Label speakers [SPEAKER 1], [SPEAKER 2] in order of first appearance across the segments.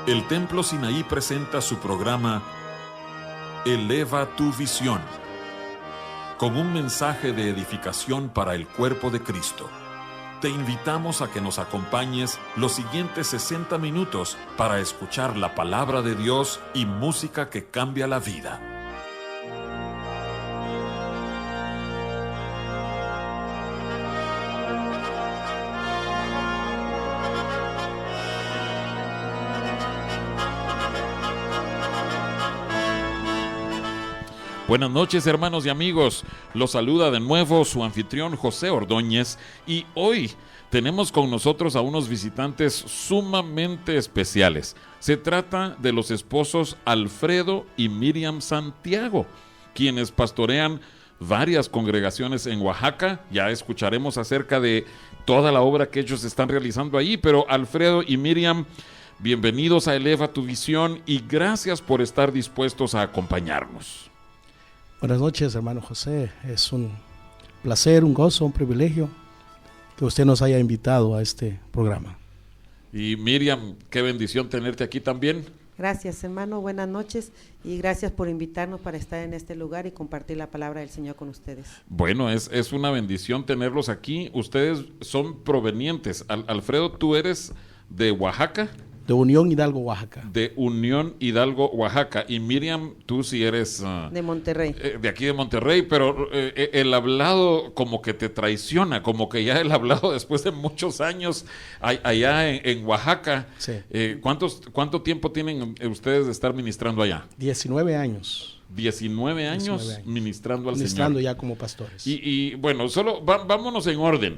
[SPEAKER 1] El Templo Sinaí presenta su programa Eleva tu visión, con un mensaje de edificación para el cuerpo de Cristo. Te invitamos a que nos acompañes los siguientes 60 minutos para escuchar la palabra de Dios y música que cambia la vida. Buenas noches, hermanos y amigos. Los saluda de nuevo su anfitrión José Ordóñez y hoy tenemos con nosotros a unos visitantes sumamente especiales. Se trata de los esposos Alfredo y Miriam Santiago, quienes pastorean varias congregaciones en Oaxaca. Ya escucharemos acerca de toda la obra que ellos están realizando ahí, pero Alfredo y Miriam, bienvenidos a Eleva tu Visión y gracias por estar dispuestos a acompañarnos.
[SPEAKER 2] Buenas noches, hermano José. Es un placer, un gozo, un privilegio que usted nos haya invitado a este programa.
[SPEAKER 1] Y Miriam, qué bendición tenerte aquí también.
[SPEAKER 3] Gracias, hermano. Buenas noches y gracias por invitarnos para estar en este lugar y compartir la palabra del Señor con ustedes.
[SPEAKER 1] Bueno, es una bendición tenerlos aquí. Ustedes son provenientes. Alfredo, tú eres de Oaxaca.
[SPEAKER 2] De Unión Hidalgo, Oaxaca.
[SPEAKER 1] De Unión Hidalgo, Oaxaca. Y Miriam, tú sí eres...
[SPEAKER 3] de Monterrey.
[SPEAKER 1] De aquí de Monterrey, pero el hablado como que te traiciona, como que ya el hablado después de muchos años allá en Oaxaca.
[SPEAKER 2] Sí.
[SPEAKER 1] ¿Cuánto tiempo tienen ustedes de estar ministrando allá?
[SPEAKER 2] 19 años.
[SPEAKER 1] 19 años ministrando al Señor.
[SPEAKER 2] Ministrando ya como pastores.
[SPEAKER 1] Y bueno, solo vámonos en orden.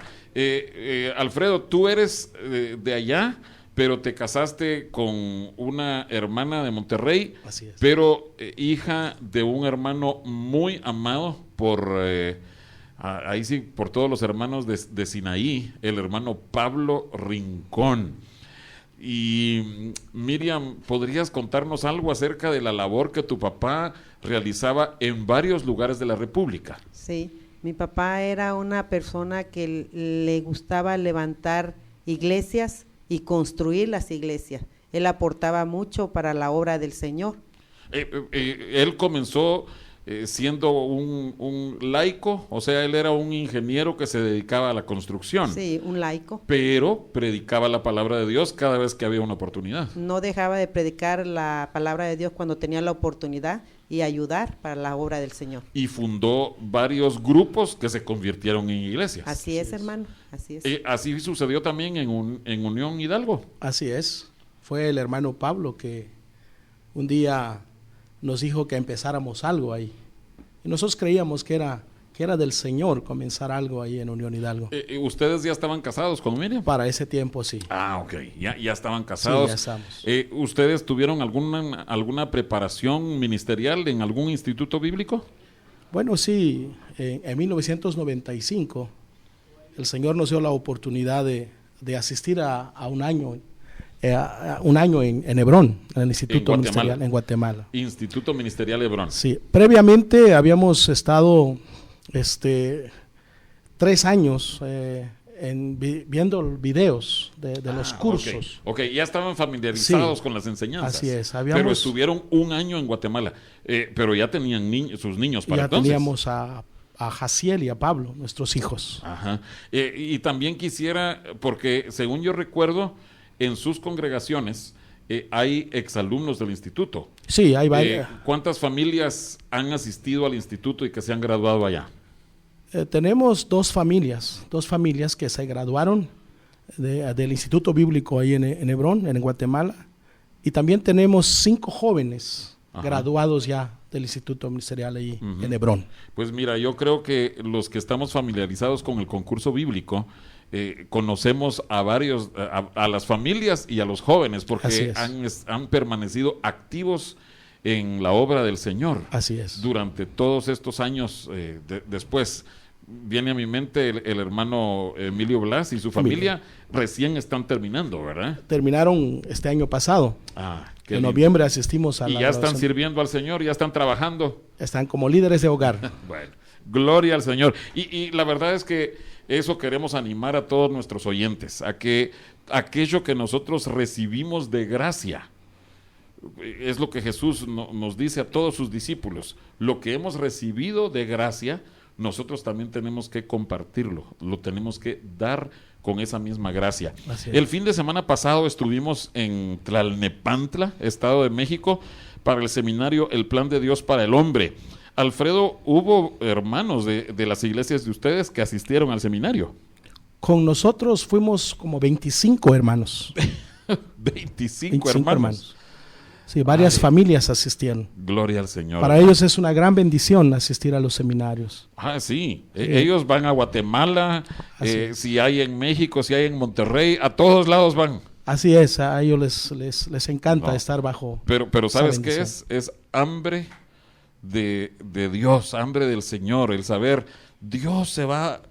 [SPEAKER 1] Alfredo, tú eres de allá, pero te casaste con una hermana de Monterrey.
[SPEAKER 2] Así es.
[SPEAKER 1] Pero hija de un hermano muy amado por, ahí sí, por todos los hermanos de Sinaí, el hermano Pablo Rincón. Y Miriam, ¿podrías contarnos algo acerca de la labor que tu papá realizaba en varios lugares de la República?
[SPEAKER 3] Sí, mi papá era una persona que le gustaba levantar iglesias y construir las iglesias. Él aportaba mucho para la obra del Señor.
[SPEAKER 1] Él comenzó siendo un laico, o sea, él era un ingeniero que se dedicaba a la construcción.
[SPEAKER 3] Sí, un laico.
[SPEAKER 1] Pero predicaba la palabra de Dios cada vez que había una oportunidad.
[SPEAKER 3] No dejaba de predicar la palabra de Dios cuando tenía la oportunidad y ayudar para la obra del Señor.
[SPEAKER 1] Y fundó varios grupos que se convirtieron en iglesias.
[SPEAKER 3] Así es, hermano, así es.
[SPEAKER 1] Así sucedió también en Unión Hidalgo.
[SPEAKER 2] Así es. Fue el hermano Pablo que un día nos dijo que empezáramos algo ahí. Y nosotros creíamos que era del Señor comenzar algo ahí en Unión Hidalgo.
[SPEAKER 1] ¿Ustedes ya estaban casados con Miriam?
[SPEAKER 2] Para ese tiempo, sí.
[SPEAKER 1] Ah, ok. Ya estaban casados.
[SPEAKER 2] Sí, ya estamos.
[SPEAKER 1] ¿Ustedes tuvieron alguna preparación ministerial en algún instituto bíblico?
[SPEAKER 2] Bueno, sí. En 1995, el Señor nos dio la oportunidad de asistir a un año en Hebrón, en el Instituto Ministerial en Guatemala.
[SPEAKER 1] Instituto Ministerial Hebrón.
[SPEAKER 2] Sí, previamente habíamos estado 3 años viendo videos de los cursos.
[SPEAKER 1] Ok, ya estaban familiarizados con las enseñanzas.
[SPEAKER 2] Así es.
[SPEAKER 1] Pero estuvieron un año en Guatemala, pero ya tenían sus niños para entonces.
[SPEAKER 2] Ya teníamos a Jaciel y a Pablo, nuestros hijos.
[SPEAKER 1] Ajá. Y también quisiera, porque según yo recuerdo, en sus congregaciones hay exalumnos del instituto.
[SPEAKER 2] Sí, hay varias.
[SPEAKER 1] ¿Cuántas familias han asistido al instituto y que se han graduado allá?
[SPEAKER 2] Tenemos dos familias que se graduaron del Instituto Bíblico ahí en Hebrón, en Guatemala, y también tenemos 5 jóvenes graduados ya del Instituto Ministerial ahí en Hebrón.
[SPEAKER 1] Pues mira, yo creo que los que estamos familiarizados con el concurso bíblico conocemos a varios, a las familias y a los jóvenes, porque han permanecido activos en la obra del Señor.
[SPEAKER 2] Así es.
[SPEAKER 1] Durante todos estos años después. Viene a mi mente el hermano Emilio Blas y su familia recién están terminando, ¿verdad?
[SPEAKER 2] Terminaron este año pasado. En noviembre asistimos a la
[SPEAKER 1] ya están sirviendo al Señor, ya están trabajando.
[SPEAKER 2] Están como líderes de hogar.
[SPEAKER 1] Bueno, gloria al Señor. Y la verdad es que eso queremos animar a todos nuestros oyentes, a que aquello que nosotros recibimos de gracia, es lo que Jesús nos dice a todos sus discípulos. Lo que hemos recibido de gracia, nosotros también tenemos que compartirlo, lo tenemos que dar con esa misma gracia. El fin de semana pasado estuvimos en Tlalnepantla, Estado de México, para el seminario El Plan de Dios para el Hombre. Alfredo, ¿hubo hermanos de las iglesias de ustedes que asistieron al seminario?
[SPEAKER 2] Con nosotros fuimos como 25 hermanos.
[SPEAKER 1] 25 hermanos.
[SPEAKER 2] Sí, varias familias asistieron.
[SPEAKER 1] Gloria al Señor.
[SPEAKER 2] Para ellos es una gran bendición asistir a los seminarios.
[SPEAKER 1] Sí. Ellos van a Guatemala, si hay en México, si hay en Monterrey, a todos lados van.
[SPEAKER 2] Así es, a ellos les encanta estar bajo.
[SPEAKER 1] Pero ¿sabes qué es? Es hambre de Dios, hambre del Señor, el saber, Dios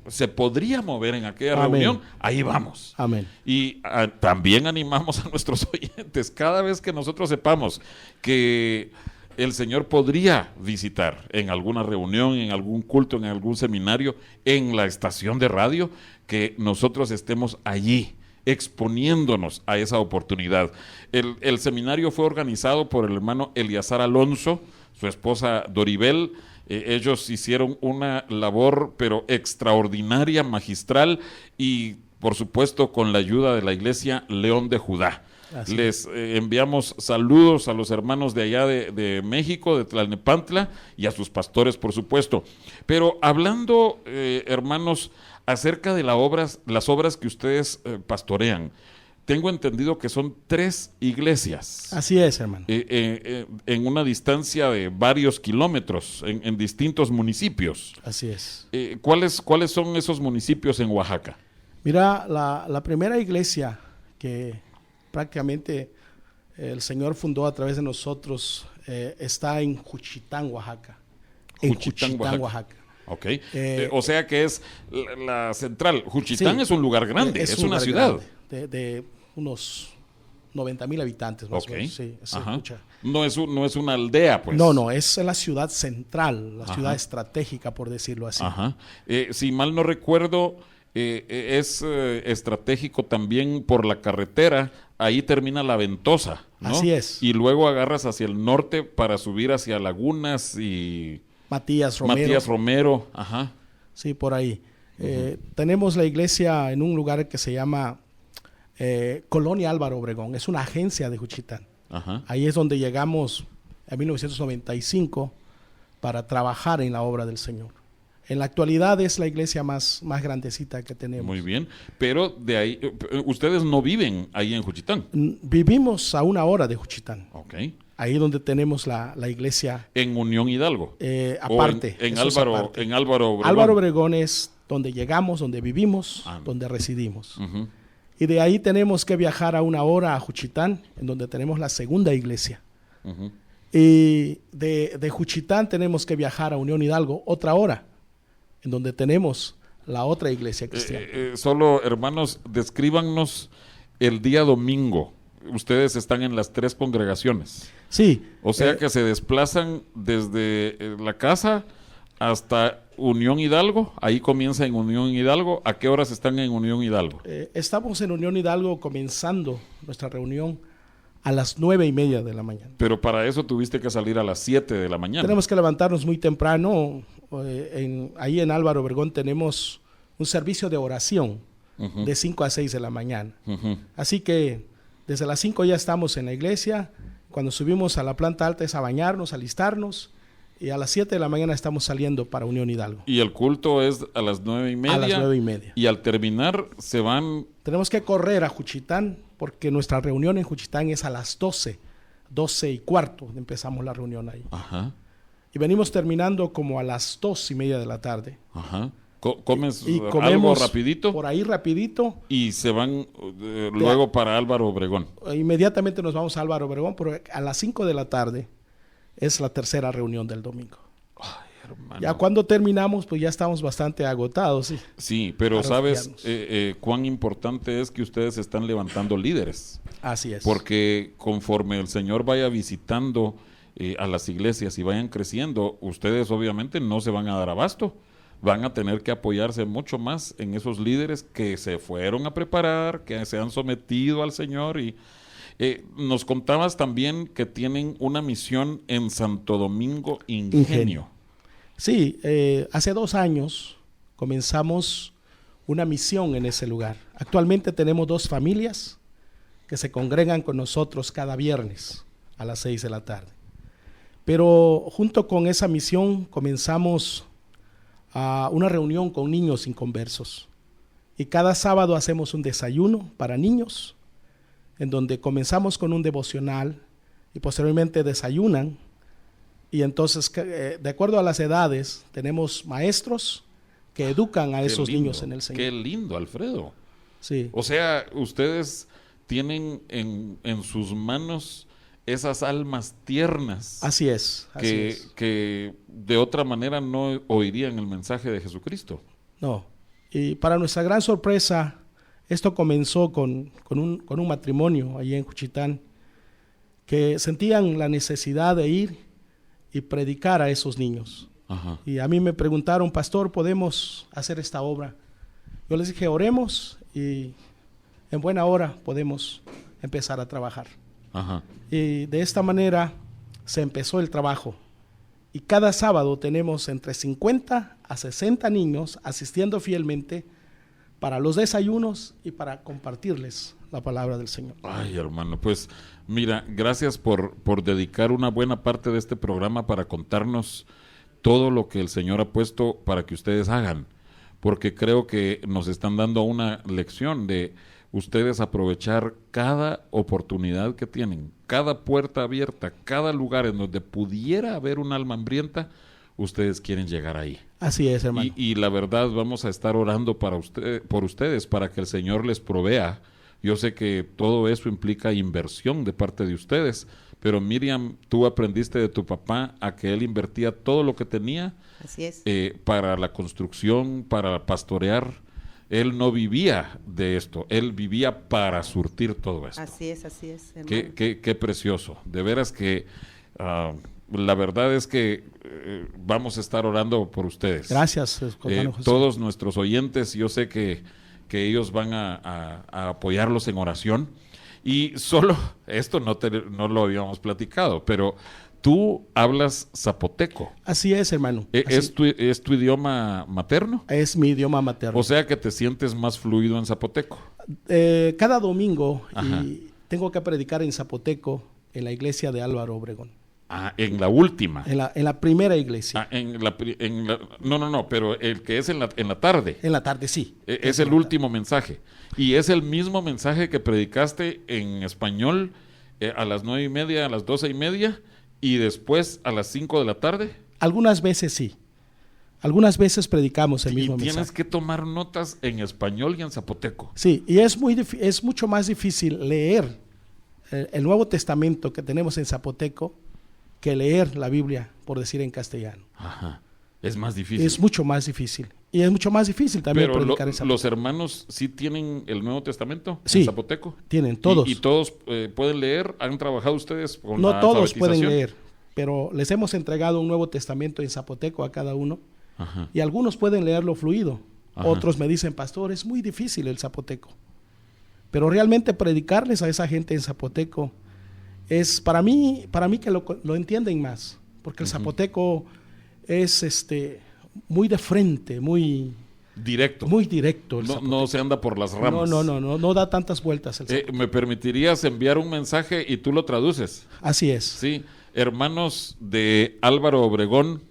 [SPEAKER 1] se podría mover en aquella reunión, ahí vamos.
[SPEAKER 2] Amén.
[SPEAKER 1] Y también animamos a nuestros oyentes, cada vez que nosotros sepamos que el Señor podría visitar en alguna reunión, en algún culto, en algún seminario, en la estación de radio, que nosotros estemos allí, exponiéndonos a esa oportunidad. El seminario fue organizado por el hermano Eliazar Alonso, su esposa Doribel. Ellos hicieron una labor pero extraordinaria, magistral, y por supuesto con la ayuda de la iglesia León de Judá. Así. Les enviamos saludos a los hermanos de allá de México, de Tlalnepantla, y a sus pastores, por supuesto. Pero hablando, hermanos, acerca de las obras que ustedes pastorean, tengo entendido que son 3 iglesias.
[SPEAKER 2] Así es, hermano.
[SPEAKER 1] En una distancia de varios kilómetros, en distintos municipios.
[SPEAKER 2] Así es.
[SPEAKER 1] ¿Cuáles son esos municipios en Oaxaca?
[SPEAKER 2] Mira, la primera iglesia que prácticamente el Señor fundó a través de nosotros está en Juchitán, Oaxaca.
[SPEAKER 1] Juchitán, Oaxaca. Ok. O sea que es la central. Juchitán es un lugar grande, es una ciudad.
[SPEAKER 2] De unos 90,000 habitantes más o menos. Sí,
[SPEAKER 1] no es una aldea, pues.
[SPEAKER 2] No, es la ciudad central, la ciudad estratégica, por decirlo así.
[SPEAKER 1] Si mal no recuerdo, es estratégico también por la carretera. Ahí termina La Ventosa, ¿no?
[SPEAKER 2] Así es.
[SPEAKER 1] Y luego agarras hacia el norte para subir hacia Lagunas y
[SPEAKER 2] Matías
[SPEAKER 1] Romero.
[SPEAKER 2] Sí, por ahí. Tenemos la iglesia en un lugar que se llama Colonia Álvaro Obregón. Es una agencia de Juchitán. Ahí es donde llegamos en 1995 para trabajar en la obra del Señor. En la actualidad es la iglesia más grandecita que tenemos.
[SPEAKER 1] Muy bien, pero de ahí, ustedes no viven ahí en Juchitán.
[SPEAKER 2] Vivimos a 1 hora de Juchitán.
[SPEAKER 1] Ok.
[SPEAKER 2] Ahí donde tenemos la iglesia.
[SPEAKER 1] En Unión Hidalgo.
[SPEAKER 2] Aparte.
[SPEAKER 1] En Álvaro Obregón.
[SPEAKER 2] Álvaro Obregón es donde llegamos, donde vivimos, donde residimos. Y de ahí tenemos que viajar a 1 hora a Juchitán, en donde tenemos la segunda iglesia. Y de Juchitán tenemos que viajar a Unión Hidalgo 1 hora, en donde tenemos la otra iglesia cristiana.
[SPEAKER 1] Solo, hermanos, descríbanos el día domingo. Ustedes están en las 3 congregaciones.
[SPEAKER 2] Sí.
[SPEAKER 1] O sea que se desplazan desde la casa hasta Unión Hidalgo. Ahí comienza en Unión Hidalgo. ¿A qué horas están en Unión Hidalgo?
[SPEAKER 2] Estamos en Unión Hidalgo comenzando nuestra reunión a las 9:30 de la mañana.
[SPEAKER 1] Pero para eso tuviste que salir a las 7 de la mañana.
[SPEAKER 2] Tenemos que levantarnos muy temprano. Ahí en Álvaro Obregón tenemos un servicio de oración de 5 a 6 de la mañana. Así que desde las 5 ya estamos en la iglesia. Cuando subimos a la planta alta es a bañarnos, a alistarnos, y a las 7 de la mañana estamos saliendo para Unión Hidalgo.
[SPEAKER 1] Y el culto es a las 9:30.
[SPEAKER 2] A las 9:30.
[SPEAKER 1] Y al terminar se van.
[SPEAKER 2] Tenemos que correr a Juchitán porque nuestra reunión en Juchitán es a las 12:15 empezamos la reunión ahí. Y venimos terminando como a las 2:30 de la tarde.
[SPEAKER 1] ¿Comes algo rapidito?
[SPEAKER 2] Por ahí rapidito.
[SPEAKER 1] Y se van luego para Álvaro Obregón.
[SPEAKER 2] Inmediatamente nos vamos a Álvaro Obregón, pero a las 5 de la tarde es la tercera reunión del domingo.
[SPEAKER 1] Ay, hermano.
[SPEAKER 2] Ya cuando terminamos, pues ya estamos bastante agotados.
[SPEAKER 1] Sí, pero sabes cuán importante es que ustedes están levantando líderes.
[SPEAKER 2] Así es.
[SPEAKER 1] Porque conforme el Señor vaya visitando a las iglesias y vayan creciendo, ustedes obviamente no se van a dar abasto. Van a tener que apoyarse mucho más en esos líderes que se fueron a preparar, que se han sometido al Señor Nos contabas también que tienen una misión en Santo Domingo Ingenio.
[SPEAKER 2] Sí, hace 2 años comenzamos una misión en ese lugar. Actualmente tenemos 2 familias que se congregan con nosotros cada viernes a las 6 de la tarde. Pero junto con esa misión comenzamos una reunión con niños inconversos. Y cada sábado hacemos un desayuno para niños, en donde comenzamos con un devocional y posteriormente desayunan. Y entonces, de acuerdo a las edades, tenemos maestros que educan a esos niños en el Señor.
[SPEAKER 1] Qué lindo, Alfredo.
[SPEAKER 2] Sí.
[SPEAKER 1] O sea, ustedes tienen en sus manos esas almas tiernas.
[SPEAKER 2] Así es.
[SPEAKER 1] Que de otra manera no oirían el mensaje de Jesucristo.
[SPEAKER 2] No. Y para nuestra gran sorpresa, esto comenzó con un matrimonio allí en Juchitán, que sentían la necesidad de ir y predicar a esos niños.
[SPEAKER 1] Ajá.
[SPEAKER 2] Y a mí me preguntaron, pastor, ¿podemos hacer esta obra? Yo les dije, oremos y en buena hora podemos empezar a trabajar.
[SPEAKER 1] Ajá.
[SPEAKER 2] Y de esta manera se empezó el trabajo. Y cada sábado tenemos entre 50 a 60 niños asistiendo fielmente para los desayunos y para compartirles la palabra del Señor.
[SPEAKER 1] Ay, hermano, pues mira, gracias por dedicar una buena parte de este programa para contarnos todo lo que el Señor ha puesto para que ustedes hagan, porque creo que nos están dando una lección de ustedes aprovechar cada oportunidad que tienen, cada puerta abierta, cada lugar en donde pudiera haber un alma hambrienta, ustedes quieren llegar ahí.
[SPEAKER 2] Así es, hermano.
[SPEAKER 1] Y la verdad, vamos a estar orando por ustedes, para que el Señor les provea. Yo sé que todo eso implica inversión de parte de ustedes, pero Miriam, tú aprendiste de tu papá a que él invertía todo lo que tenía.
[SPEAKER 3] Así es.
[SPEAKER 1] Para la construcción, para pastorear. Él no vivía de esto, él vivía para surtir todo esto.
[SPEAKER 3] Así es, hermano.
[SPEAKER 1] Qué precioso. De veras que la verdad es que vamos a estar orando por ustedes.
[SPEAKER 2] Gracias, hermano José.
[SPEAKER 1] Todos nuestros oyentes, yo sé que ellos van a apoyarlos en oración. Y solo, esto no lo habíamos platicado, pero tú hablas zapoteco.
[SPEAKER 2] Así es, hermano.
[SPEAKER 1] ¿Es tu idioma materno?
[SPEAKER 2] Es mi idioma materno.
[SPEAKER 1] O sea que te sientes más fluido en zapoteco.
[SPEAKER 2] Cada domingo tengo que predicar en zapoteco en la iglesia de Álvaro Obregón.
[SPEAKER 1] Ah, en la última.
[SPEAKER 2] En la primera iglesia.
[SPEAKER 1] No, pero el que es en la tarde.
[SPEAKER 2] En la tarde, sí.
[SPEAKER 1] Es el último mensaje. Y es el mismo mensaje que predicaste en español a las 9:30, a las 12:30 y después a las 5 de la tarde.
[SPEAKER 2] Algunas veces sí. Algunas veces predicamos el mismo mensaje.
[SPEAKER 1] Y tienes que tomar notas en español y en zapoteco.
[SPEAKER 2] Sí, y es mucho más difícil leer el Nuevo Testamento que tenemos en zapoteco que leer la Biblia, por decir en castellano.
[SPEAKER 1] Ajá. Es más difícil.
[SPEAKER 2] Es mucho más difícil. Y es mucho más difícil también predicar en zapoteco.
[SPEAKER 1] ¿Los hermanos sí tienen el Nuevo Testamento en zapoteco?
[SPEAKER 2] Tienen, todos.
[SPEAKER 1] ¿Y todos pueden leer? ¿Han trabajado ustedes con
[SPEAKER 2] la
[SPEAKER 1] alfabetización?
[SPEAKER 2] No todos pueden leer, pero les hemos entregado un Nuevo Testamento en zapoteco a cada uno.
[SPEAKER 1] Ajá.
[SPEAKER 2] Y algunos pueden leerlo fluido.
[SPEAKER 1] Ajá.
[SPEAKER 2] Otros me dicen, pastor, es muy difícil el zapoteco. Pero realmente predicarles a esa gente en zapoteco es para mí que lo entienden más, porque el zapoteco es muy de frente, muy
[SPEAKER 1] directo.
[SPEAKER 2] Muy directo.
[SPEAKER 1] No se anda por las ramas.
[SPEAKER 2] No da tantas vueltas el zapoteco.
[SPEAKER 1] ¿Me permitirías enviar un mensaje y tú lo traduces?
[SPEAKER 2] Así es.
[SPEAKER 1] Sí, hermanos de Álvaro Obregón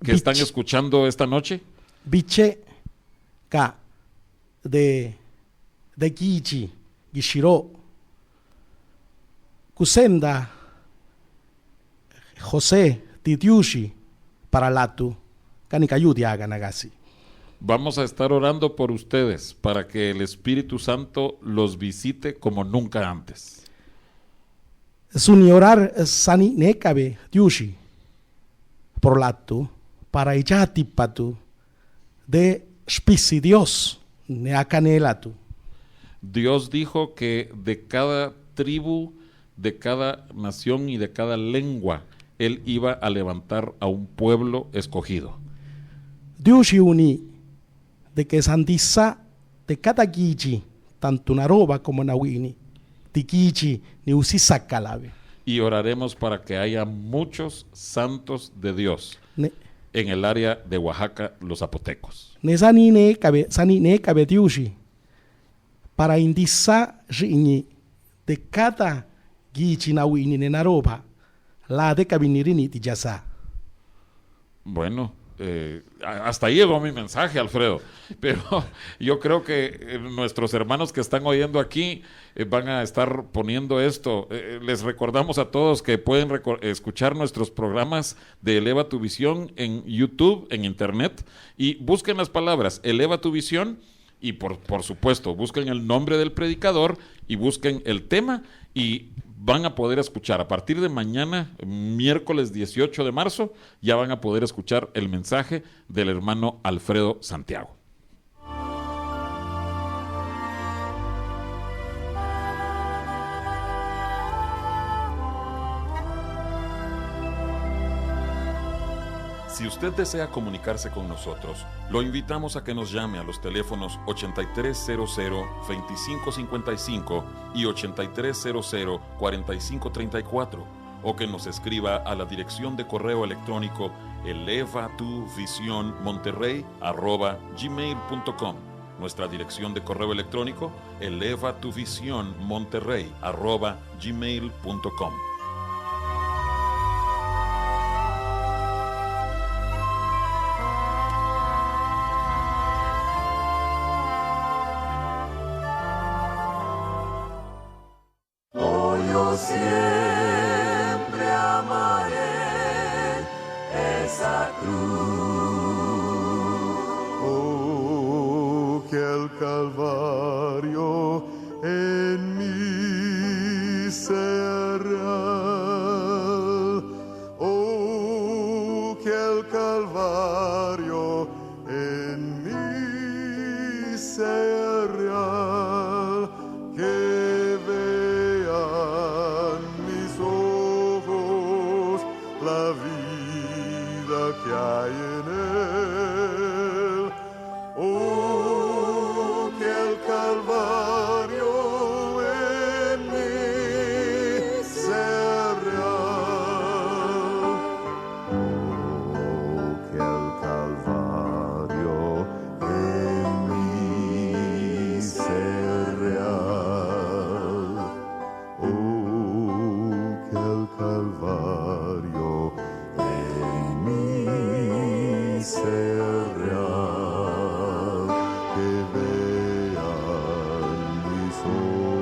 [SPEAKER 1] que están escuchando esta noche.
[SPEAKER 2] Biche ka de Gichi, Gishiro, Kusenda, José, Titiushi, Paralatu, Kanikayudi Aganagasi.
[SPEAKER 1] Vamos a estar orando por ustedes para que el Espíritu Santo los visite como nunca antes.
[SPEAKER 2] Suniorar Sani Nekabe Diushi, Porlatu, para Ijatipatu, de Spisi Dios, Neacanelatu.
[SPEAKER 1] Dios dijo que de cada tribu, de cada nación y de cada lengua, Él iba a levantar a un pueblo escogido.
[SPEAKER 2] Dios uni de que Sandisa de cada guiji, tanto Naroba como Nawini, tikichi ni usisakalabe.
[SPEAKER 1] Y oraremos para que haya muchos santos de Dios en el área de Oaxaca, los zapotecos.
[SPEAKER 2] Sani ne kabetiushi para indisa riñi de cada gichi na wini ne naroba la de kabinirini tijasa.
[SPEAKER 1] Bueno, hasta ahí llegó mi mensaje, Alfredo, pero yo creo que nuestros hermanos que están oyendo aquí van a estar poniendo esto. Les recordamos a todos que pueden escuchar nuestros programas de Eleva tu Visión en YouTube, en Internet, y busquen las palabras Eleva tu Visión y por supuesto busquen el nombre del predicador y busquen el tema y van a poder escuchar a partir de mañana, miércoles 18 de marzo, ya van a poder escuchar el mensaje del hermano Alfredo Santiago. Si usted desea comunicarse con nosotros, lo invitamos a que nos llame a los teléfonos 8300-2555 y 8300-4534 o que nos escriba a la dirección de correo electrónico elevatuvisionmonterrey@gmail.com. Nuestra dirección de correo electrónico elevatuvisionmonterrey@gmail.com.
[SPEAKER 4] Siempre amaré esa cruz. Oh, que el Calvario en mí sea real. Oh, que el Calvario en mí sea real. Que vean mis ojos la vida que hay en él. Oh, que el Calvario en mí sea real. Oh, que el Calvario en mí sea real. Oh, que el Calvario en mí sea real, que vean mis ojos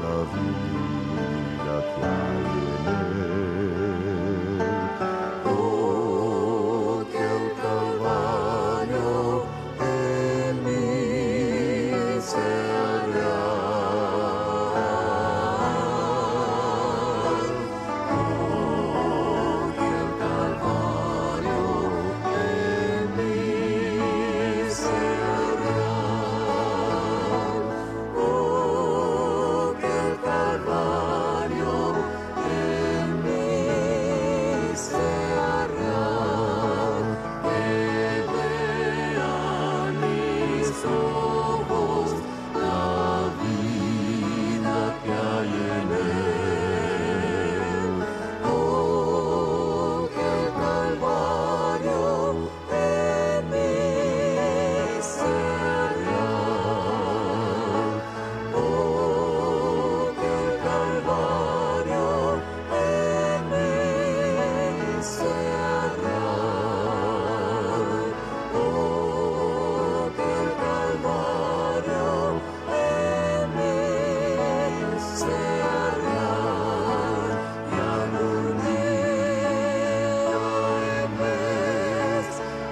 [SPEAKER 4] la vida que hay en él. Oh, que el Calvario en mí sea real. Oh, que el Calvario en mí sea real. Oh, que el Calvario en mí sea real. Que vean mis ojos la vida que hay en él. Oh, que el Calvario en mí sea real. Oh, que el Calvario en mí sea real. Oh, que el Calvario en mí sea real. Y algún día en vez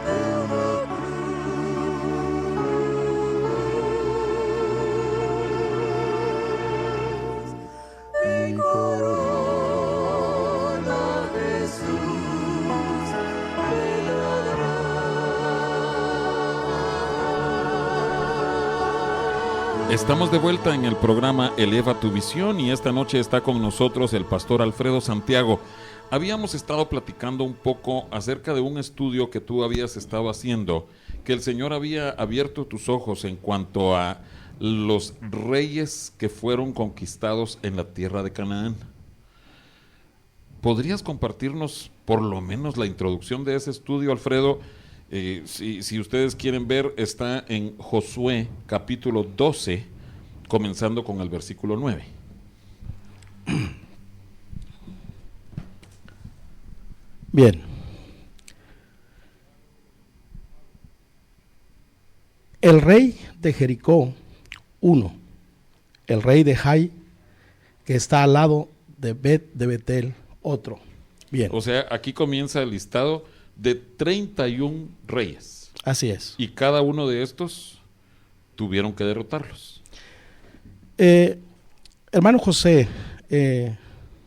[SPEAKER 4] de una cruz, mi corona Jesús me dará.
[SPEAKER 1] Estamos de vuelta en el programa Eleva tu Visión y esta noche está con nosotros el pastor Alfredo Santiago. Habíamos estado platicando un poco acerca de un estudio que tú habías estado haciendo, que el Señor había abierto tus ojos en cuanto a los reyes que fueron conquistados en la tierra de Canaán. ¿Podrías compartirnos por lo menos la introducción de ese estudio, Alfredo? Si ustedes quieren ver, está en Josué capítulo 12, comenzando con el versículo 9.
[SPEAKER 2] Bien. El rey de Jericó, uno. El rey de Jai, que está al lado de Betel, otro. Bien.
[SPEAKER 1] O sea, aquí comienza el listado de 31 reyes.
[SPEAKER 2] Así es.
[SPEAKER 1] Y cada uno de estos tuvieron que derrotarlos.
[SPEAKER 2] Hermano José,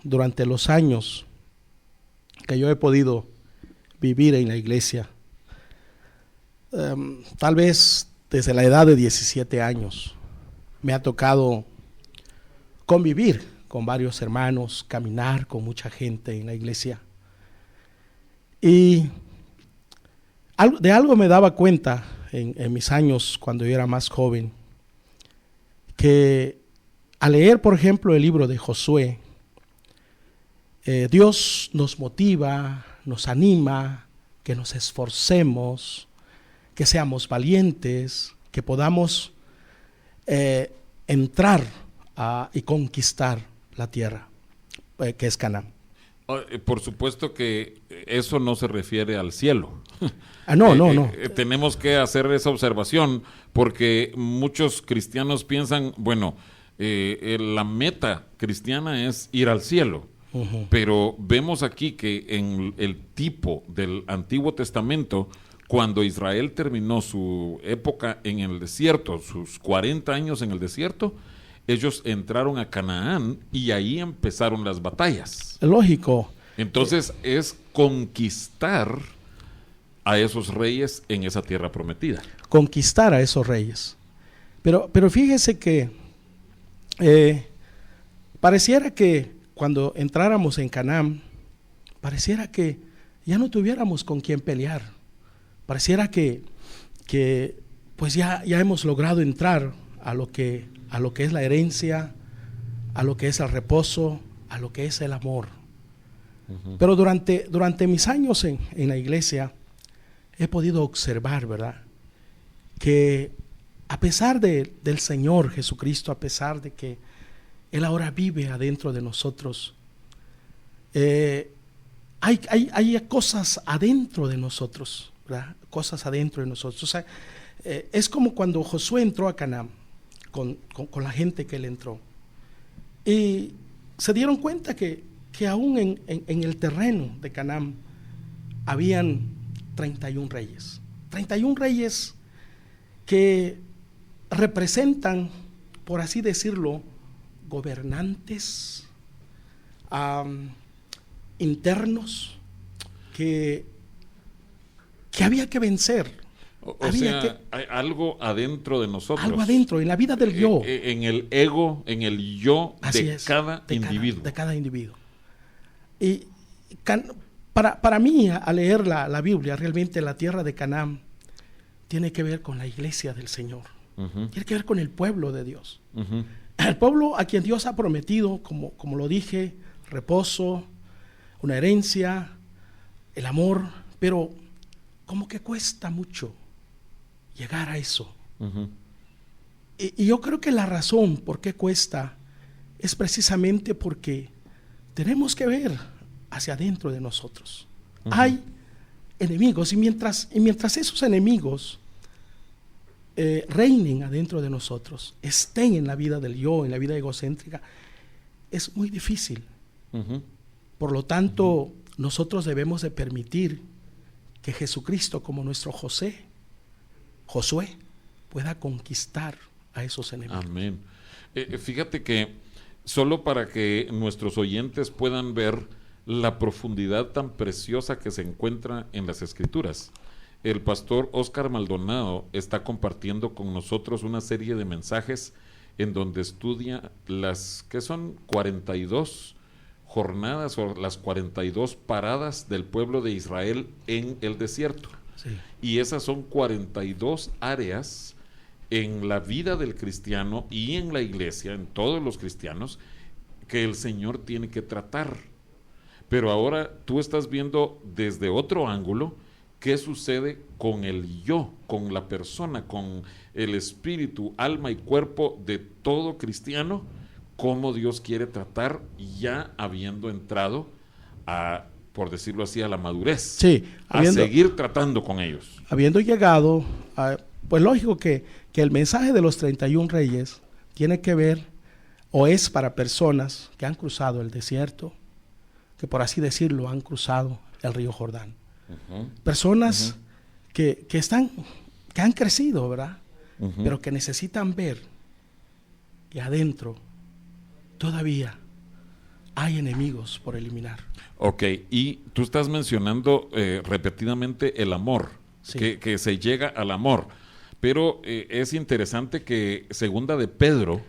[SPEAKER 2] durante los años que yo he podido vivir en la iglesia, tal vez desde la edad de 17 años, me ha tocado convivir con varios hermanos, caminar con mucha gente en la iglesia. Y de algo me daba cuenta en mis años cuando yo era más joven, que al leer, por ejemplo, el libro de Josué, Dios nos motiva, nos anima, que nos esforcemos, que seamos valientes, que podamos entrar y conquistar la tierra, que es Canaán.
[SPEAKER 1] Por supuesto que eso no se refiere al cielo.
[SPEAKER 2] No.
[SPEAKER 1] Tenemos que hacer esa observación porque muchos cristianos piensan, bueno, la meta cristiana es ir al cielo.
[SPEAKER 2] Uh-huh.
[SPEAKER 1] Pero vemos aquí que en el tipo del Antiguo Testamento, cuando Israel terminó su época en el desierto, sus 40 años en el desierto, ellos entraron a Canaán y ahí empezaron las batallas.
[SPEAKER 2] Lógico.
[SPEAKER 1] Entonces es conquistar a esos reyes en esa tierra prometida.
[SPEAKER 2] Conquistar a esos reyes. Pero fíjese que pareciera que cuando entráramos en Canaán, pareciera que ya no tuviéramos con quién pelear. Pareciera que pues ya hemos logrado entrar a lo que es la herencia, a lo que es el reposo, a lo que es el amor. Uh-huh. Pero durante mis años en la iglesia he podido observar, ¿verdad?, que a pesar del Señor Jesucristo, a pesar de que Él ahora vive adentro de nosotros, hay cosas adentro de nosotros, ¿verdad? Cosas adentro de nosotros. O sea, es como cuando Josué entró a Canaán con la gente que él entró. Y se dieron cuenta que aún en el terreno de Canaán habían 31 reyes. 31 reyes que representan, por así decirlo, gobernantes internos que había que vencer.
[SPEAKER 1] Hay algo adentro de nosotros.
[SPEAKER 2] Algo adentro, en la vida del yo.
[SPEAKER 1] En el ego, en el yo de cada individuo.
[SPEAKER 2] De cada individuo. Y para mí, al leer la Biblia, realmente la tierra de Canaán tiene que ver con la iglesia del Señor. Uh-huh. Tiene que ver con el pueblo de Dios. Uh-huh. El pueblo a quien Dios ha prometido, como lo dije, reposo, una herencia, el amor, pero como que cuesta mucho llegar a eso. Uh-huh. Y yo creo que la razón por qué cuesta es precisamente porque tenemos que ver hacia adentro de nosotros. Uh-huh. Hay enemigos y mientras esos enemigos reinen adentro de nosotros, estén en la vida del yo, en la vida egocéntrica, es muy difícil. Uh-huh. Por lo tanto, uh-huh, nosotros debemos de permitir que Jesucristo, como nuestro Josué, pueda conquistar a esos enemigos.
[SPEAKER 1] Amén. Fíjate que solo para que nuestros oyentes puedan ver la profundidad tan preciosa que se encuentra en las Escrituras, el pastor Oscar Maldonado está compartiendo con nosotros una serie de mensajes en donde estudia las que son 42 jornadas o las 42 paradas del pueblo de Israel en el desierto. Sí. Y esas son 42 áreas en la vida del cristiano y en la iglesia, en todos los cristianos, que el Señor tiene que tratar. Pero ahora tú estás viendo desde otro ángulo qué sucede con el yo, con la persona, con el espíritu, alma y cuerpo de todo cristiano, cómo Dios quiere tratar ya habiendo entrado a, por decirlo así, a la madurez,
[SPEAKER 2] Sí,
[SPEAKER 1] a seguir tratando con ellos.
[SPEAKER 2] habiendo llegado, pues lógico que el mensaje de los 31 reyes tiene que ver o es para personas que han cruzado el desierto, que por así decirlo han cruzado el río Jordán. Personas que han crecido, ¿verdad? Pero que necesitan ver que adentro todavía hay enemigos por eliminar.
[SPEAKER 1] Ok, y tú estás mencionando repetidamente el amor,
[SPEAKER 2] Sí.
[SPEAKER 1] que se llega al amor, pero es interesante que segunda de Pedro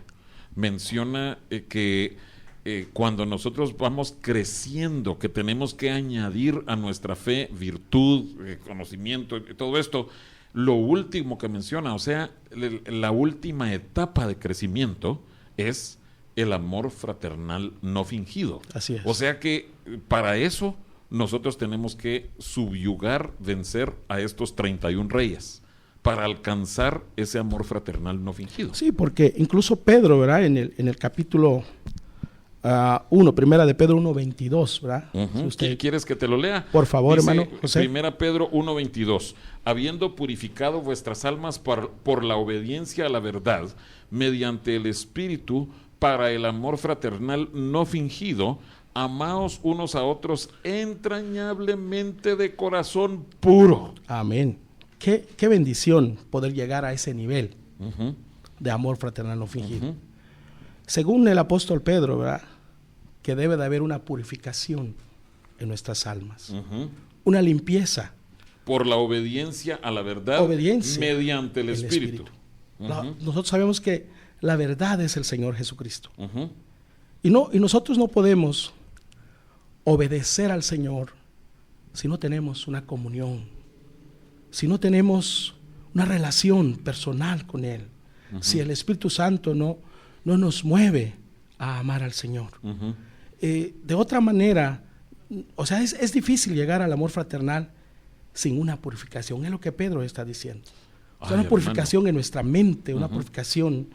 [SPEAKER 1] menciona que cuando nosotros vamos creciendo, que tenemos que añadir a nuestra fe virtud, conocimiento, todo esto, lo último que menciona, o sea, la última etapa de crecimiento es el amor fraternal no fingido.
[SPEAKER 2] Así es.
[SPEAKER 1] O sea que para eso nosotros tenemos que subyugar, vencer a estos 31 reyes para alcanzar ese amor fraternal no fingido.
[SPEAKER 2] Sí, porque incluso Pedro, ¿verdad? En el capítulo 1, primera de Pedro 1:22, ¿verdad? Si usted-
[SPEAKER 1] ¿Quieres que te lo lea?
[SPEAKER 2] Por favor,
[SPEAKER 1] Dice,
[SPEAKER 2] hermano José.
[SPEAKER 1] Primera Pedro 1:22, habiendo purificado vuestras almas por la obediencia a la verdad, mediante el Espíritu, para el amor fraternal no fingido, amaos unos a otros entrañablemente de corazón puro.
[SPEAKER 2] Amén. Qué bendición poder llegar a ese nivel
[SPEAKER 1] Ujú,
[SPEAKER 2] de amor fraternal no fingido.
[SPEAKER 1] ujú.
[SPEAKER 2] Según el apóstol Pedro, ¿verdad? Que debe de haber una purificación en nuestras almas,
[SPEAKER 1] Ujú.
[SPEAKER 2] una limpieza,
[SPEAKER 1] Por la obediencia a la verdad,
[SPEAKER 2] Obediencia
[SPEAKER 1] mediante el Espíritu.
[SPEAKER 2] Nosotros sabemos que la verdad es el Señor Jesucristo.
[SPEAKER 1] Ujú.
[SPEAKER 2] Y nosotros no podemos obedecer al Señor si no tenemos una comunión, si no tenemos una relación personal con Él, si el Espíritu Santo no nos mueve a amar al Señor.
[SPEAKER 1] Ujú.
[SPEAKER 2] De otra manera, o sea, es difícil llegar al amor fraternal sin una purificación, es lo que Pedro está diciendo. O sea,
[SPEAKER 1] Ay,
[SPEAKER 2] una purificación en nuestra mente, una purificación,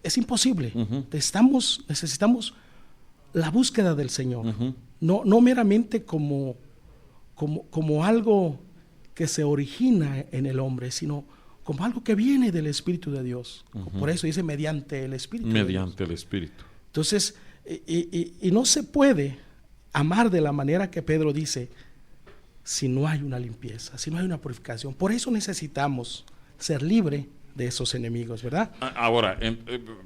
[SPEAKER 2] es imposible.
[SPEAKER 1] Ujú.
[SPEAKER 2] Necesitamos la búsqueda del Señor,
[SPEAKER 1] Ujú.
[SPEAKER 2] no meramente como algo que se origina en el hombre, sino como algo que viene del Espíritu de Dios. Por eso dice mediante el Espíritu de Dios.
[SPEAKER 1] Mediante el Espíritu.
[SPEAKER 2] Entonces, y no se puede amar de la manera que Pedro dice si no hay una limpieza, si no hay una purificación. Por eso necesitamos ser libre de esos enemigos, ¿verdad?
[SPEAKER 1] Ahora,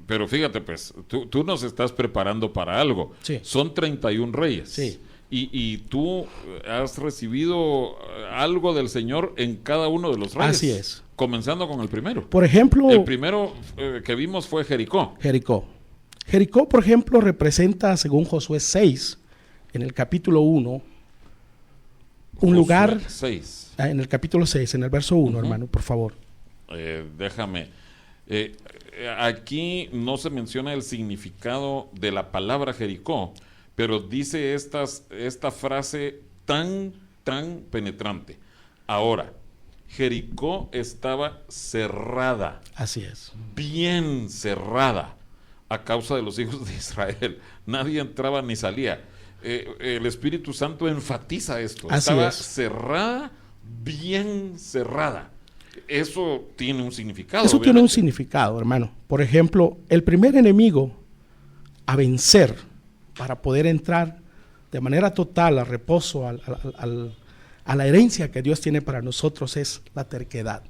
[SPEAKER 1] pero fíjate pues, tú nos estás preparando para algo.
[SPEAKER 2] Sí.
[SPEAKER 1] Son 31 reyes.
[SPEAKER 2] Sí.
[SPEAKER 1] Y tú has recibido algo del Señor en cada uno de los reyes.
[SPEAKER 2] Así es.
[SPEAKER 1] Comenzando con el primero.
[SPEAKER 2] Por ejemplo,
[SPEAKER 1] El primero que vimos fue Jericó.
[SPEAKER 2] Jericó. Jericó, por ejemplo, representa, según Josué 6, en el capítulo 1, un
[SPEAKER 1] Josué
[SPEAKER 2] lugar,
[SPEAKER 1] 6.
[SPEAKER 2] en el capítulo 6, en el verso 1, hermano, por favor.
[SPEAKER 1] Déjame. Aquí no se menciona el significado de la palabra Jericó, pero dice esta frase tan penetrante. Ahora, Jericó estaba cerrada,
[SPEAKER 2] Así es.
[SPEAKER 1] bien cerrada, a causa de los hijos de Israel. Nadie entraba ni salía. El Espíritu Santo enfatiza esto.
[SPEAKER 2] Así
[SPEAKER 1] Estaba
[SPEAKER 2] es.
[SPEAKER 1] cerrada, bien cerrada. Eso tiene un significado.
[SPEAKER 2] Eso tiene un
[SPEAKER 1] obviamente.
[SPEAKER 2] significado, hermano. Por ejemplo, el primer enemigo a vencer para poder entrar de manera total al reposo, a la herencia que Dios tiene para nosotros es la terquedad.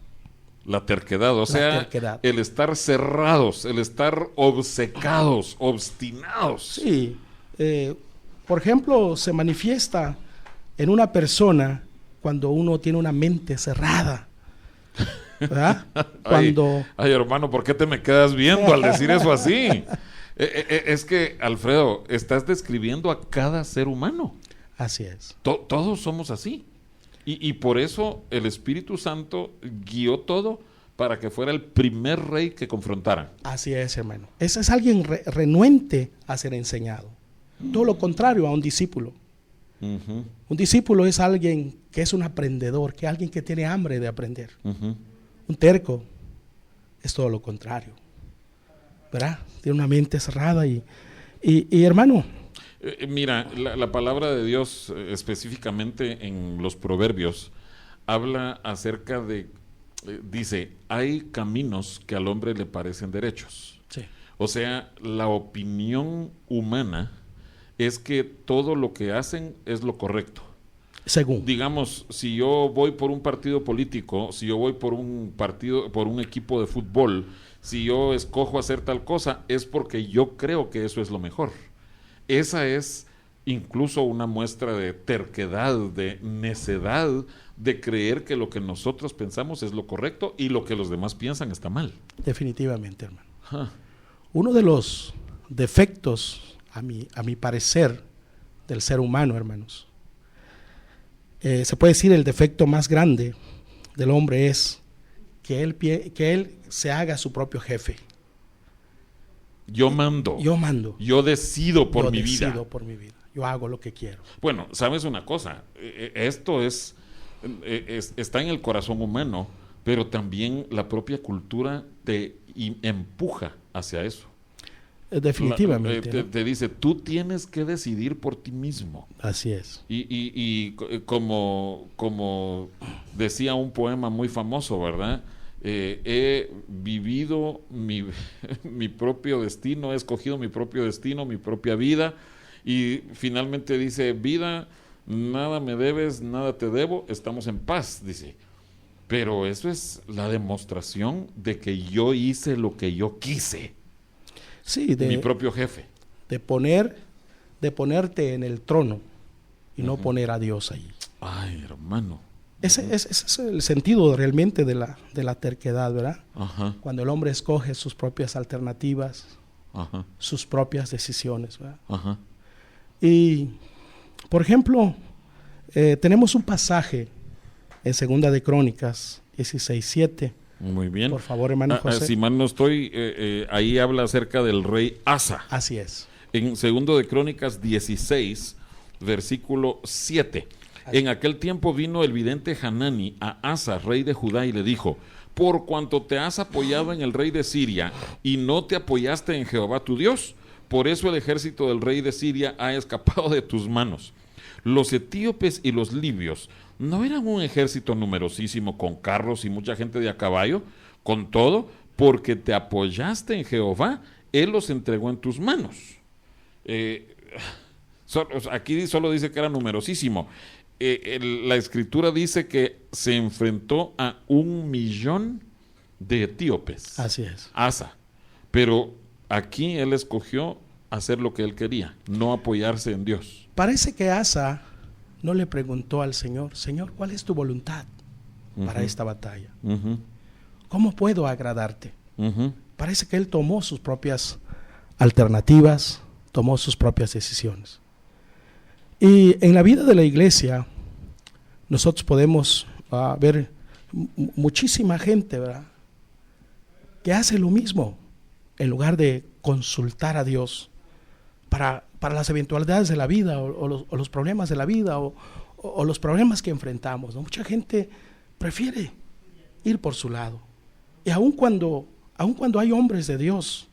[SPEAKER 1] La terquedad, o sea,
[SPEAKER 2] terquedad.
[SPEAKER 1] el estar cerrados, el estar obcecados, obstinados.
[SPEAKER 2] Sí, por ejemplo, se manifiesta en una persona cuando uno tiene una mente cerrada, ¿verdad? Cuando
[SPEAKER 1] Ay, hermano, ¿por qué te me quedas viendo al decir eso así? Es que, Alfredo, estás describiendo a cada ser humano.
[SPEAKER 2] así es.
[SPEAKER 1] Todos somos así. Y por eso el Espíritu Santo guió todo para que fuera el primer rey que confrontaran.
[SPEAKER 2] Así es, hermano. Ese es alguien renuente a ser enseñado. Todo lo contrario a un discípulo.
[SPEAKER 1] Ujú,
[SPEAKER 2] Un discípulo es alguien que es un aprendedor, que es alguien que tiene hambre de aprender.
[SPEAKER 1] ujú.
[SPEAKER 2] Un terco es todo lo contrario, ¿verdad? Tiene una mente cerrada y hermano,
[SPEAKER 1] Mira, la palabra de Dios, específicamente en los Proverbios, habla acerca de, dice, hay caminos que al hombre le parecen derechos.
[SPEAKER 2] sí,
[SPEAKER 1] O sea, la opinión humana es que todo lo que hacen es lo correcto.
[SPEAKER 2] según,
[SPEAKER 1] Digamos, si yo voy por un partido político, si yo voy por un partido, por un equipo de fútbol, si yo escojo hacer tal cosa, es porque yo creo que eso es lo mejor. Esa es incluso una muestra de terquedad, de necedad, de creer que lo que nosotros pensamos es lo correcto y lo que los demás piensan está mal.
[SPEAKER 2] definitivamente, hermano.
[SPEAKER 1] Ja.
[SPEAKER 2] Uno de los defectos, a mi parecer, del ser humano, hermanos, se puede decir el defecto más grande del hombre es que él se haga su propio jefe.
[SPEAKER 1] Yo mando,
[SPEAKER 2] Yo mando.
[SPEAKER 1] yo decido por
[SPEAKER 2] Yo
[SPEAKER 1] mi
[SPEAKER 2] decido
[SPEAKER 1] vida.
[SPEAKER 2] por mi vida. Yo hago lo que quiero.
[SPEAKER 1] Bueno, sabes una cosa, esto está en el corazón humano, pero también la propia cultura te empuja hacia eso.
[SPEAKER 2] Definitivamente. ¿no?
[SPEAKER 1] Te dice, tú tienes que decidir por ti mismo.
[SPEAKER 2] Así es.
[SPEAKER 1] Como decía un poema muy famoso, ¿verdad? He vivido mi propio destino, he escogido mi propio destino, mi propia vida, y finalmente dice, vida, nada me debes, nada te debo, estamos en paz, dice. Pero eso es la demostración de que yo hice lo que yo quise,
[SPEAKER 2] Sí,
[SPEAKER 1] mi propio jefe.
[SPEAKER 2] de ponerte en el trono y no poner a Dios ahí.
[SPEAKER 1] Ay, hermano.
[SPEAKER 2] Ese es el sentido realmente de la terquedad, ¿verdad?
[SPEAKER 1] Ajá,
[SPEAKER 2] Cuando el hombre escoge sus propias alternativas,
[SPEAKER 1] ajá,
[SPEAKER 2] sus propias decisiones, ¿verdad?
[SPEAKER 1] ajá.
[SPEAKER 2] Y, por ejemplo, tenemos un pasaje en Segunda de Crónicas 16:7.
[SPEAKER 1] Muy bien.
[SPEAKER 2] Por favor, hermano José.
[SPEAKER 1] Si mal no estoy, ahí habla acerca del rey Asa.
[SPEAKER 2] Así es.
[SPEAKER 1] En Segundo de Crónicas 16, versículo 7. En aquel tiempo vino el vidente Hanani a Asa, rey de Judá, y le dijo, por cuanto te has apoyado en el rey de Siria y no te apoyaste en Jehová tu Dios, por eso el ejército del rey de Siria ha escapado de tus manos. Los etíopes y los libios no eran un ejército numerosísimo con carros y mucha gente de a caballo, con todo, porque te apoyaste en Jehová, él los entregó en tus manos. Aquí solo dice que era numerosísimo. La escritura dice que se enfrentó a 1,000,000 de etíopes.
[SPEAKER 2] Así es.
[SPEAKER 1] Asa. Pero aquí él escogió hacer lo que él quería, no apoyarse en Dios.
[SPEAKER 2] Parece que Asa no le preguntó al Señor, Señor, ¿cuál es tu voluntad para esta batalla?
[SPEAKER 1] Ujú,
[SPEAKER 2] ¿Cómo puedo agradarte?
[SPEAKER 1] ujú.
[SPEAKER 2] Parece que él tomó sus propias alternativas, tomó sus propias decisiones. Y en la vida de la iglesia, nosotros podemos ver muchísima gente, ¿verdad?, que hace lo mismo, en lugar de consultar a Dios para las eventualidades de la vida o los problemas de la vida o los problemas que enfrentamos, ¿no? Mucha gente prefiere ir por su lado. Y aun cuando hay hombres de Dios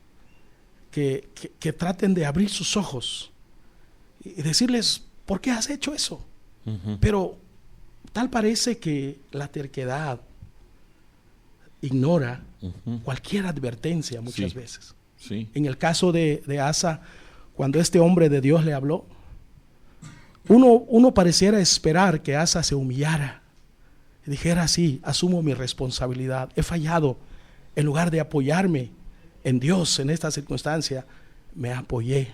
[SPEAKER 2] que traten de abrir sus ojos y decirles, ¿por qué has hecho eso?
[SPEAKER 1] Ujú.
[SPEAKER 2] Pero tal parece que la terquedad ignora
[SPEAKER 1] Ujú.
[SPEAKER 2] cualquier advertencia muchas
[SPEAKER 1] Sí.
[SPEAKER 2] veces.
[SPEAKER 1] Sí.
[SPEAKER 2] En el caso de Asa, cuando este hombre de Dios le habló, uno pareciera esperar que Asa se humillara y dijera, sí, asumo mi responsabilidad, he fallado, en lugar de apoyarme en Dios en esta circunstancia, me apoyé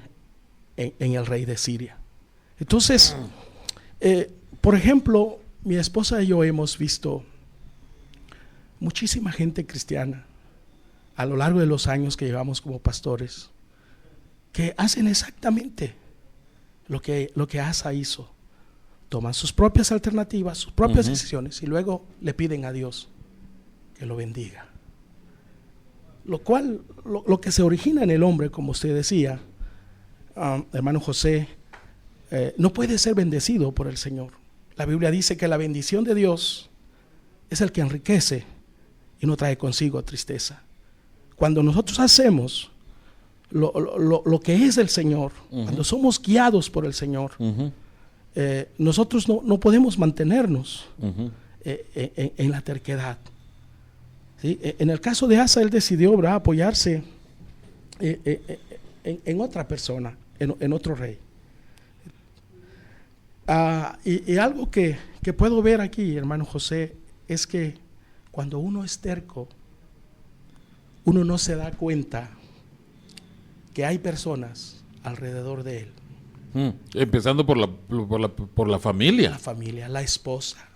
[SPEAKER 2] en el rey de Siria. Entonces, por ejemplo, mi esposa y yo hemos visto muchísima gente cristiana a lo largo de los años que llevamos como pastores, que hacen exactamente lo que Asa hizo. Toman sus propias alternativas, sus propias decisiones y luego le piden a Dios que lo bendiga. Lo cual, lo que se origina en el hombre, como usted decía, hermano José, no puede ser bendecido por el Señor. La Biblia dice que la bendición de Dios es el que enriquece y no trae consigo tristeza. Cuando nosotros hacemos lo que es el Señor, cuando somos guiados por el Señor, nosotros no podemos mantenernos en la terquedad. ¿Sí? En el caso de Asa, él decidió, ¿verdad?, apoyarse en otra persona, en otro rey. Y algo que puedo ver aquí, hermano José, es que cuando uno es terco, uno no se da cuenta que hay personas alrededor de él.
[SPEAKER 1] Empezando por la familia.
[SPEAKER 2] La familia, la esposa,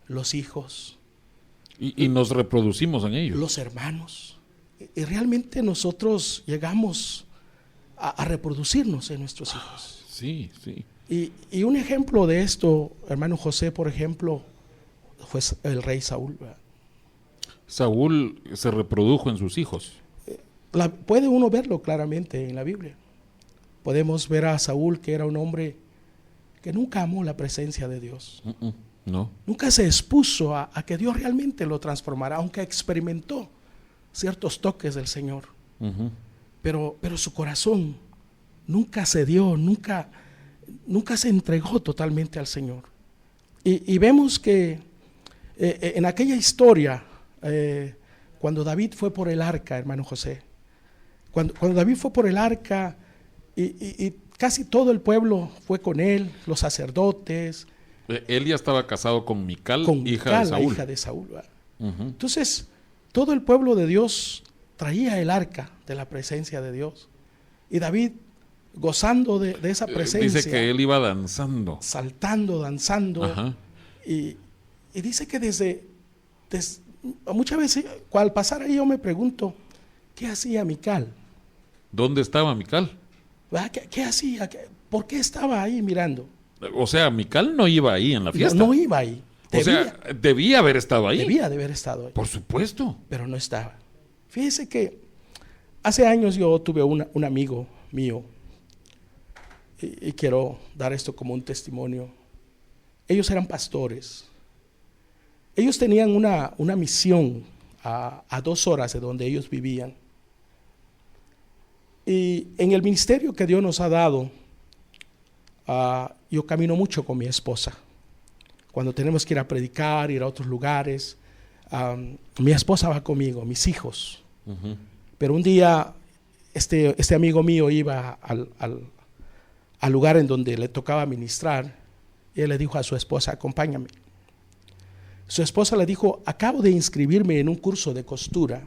[SPEAKER 2] los hijos.
[SPEAKER 1] Y nos reproducimos en ellos.
[SPEAKER 2] Los hermanos. Y realmente nosotros llegamos a reproducirnos en nuestros hijos.
[SPEAKER 1] Sí, sí.
[SPEAKER 2] Y un ejemplo de esto, hermano José, por ejemplo, fue el rey Saúl.
[SPEAKER 1] Saúl se reprodujo en sus hijos.
[SPEAKER 2] Puede uno verlo claramente en la Biblia. Podemos ver a Saúl, que era un hombre que nunca amó la presencia de Dios.
[SPEAKER 1] No.
[SPEAKER 2] Nunca se expuso a que Dios realmente lo transformara, aunque experimentó ciertos toques del Señor. Pero su corazón nunca cedió, nunca se entregó totalmente al Señor. Y vemos que en aquella historia, cuando David fue por el arca, hermano José, cuando David fue por el arca y casi todo el pueblo fue con él, los sacerdotes.
[SPEAKER 1] Él ya estaba casado con Mical,
[SPEAKER 2] hija de Saúl. Entonces, todo el pueblo de Dios traía el arca de la presencia de Dios. Y David, gozando de esa presencia,
[SPEAKER 1] dice que él iba danzando,
[SPEAKER 2] saltando, danzando. Y dice que desde muchas veces al pasar ahí yo me pregunto, ¿qué hacía Mical?
[SPEAKER 1] ¿Dónde estaba Mical?
[SPEAKER 2] ¿Qué hacía? ¿Por qué estaba ahí mirando?
[SPEAKER 1] O sea, Mical no iba ahí en la fiesta.
[SPEAKER 2] No iba ahí.
[SPEAKER 1] Debía haber estado ahí.
[SPEAKER 2] Debía de haber estado ahí.
[SPEAKER 1] Por supuesto.
[SPEAKER 2] Pero no estaba. Fíjese que hace años yo tuve un amigo mío, y quiero dar esto como un testimonio. Ellos eran pastores. Ellos tenían una misión a 2 horas de donde ellos vivían. Y en el ministerio que Dios nos ha dado, yo camino mucho con mi esposa. Cuando tenemos que ir a predicar, ir a otros lugares, mi esposa va conmigo, mis hijos. Pero un día este amigo mío iba al lugar en donde le tocaba ministrar, y él le dijo a su esposa, acompáñame. Su esposa le dijo, acabo de inscribirme en un curso de costura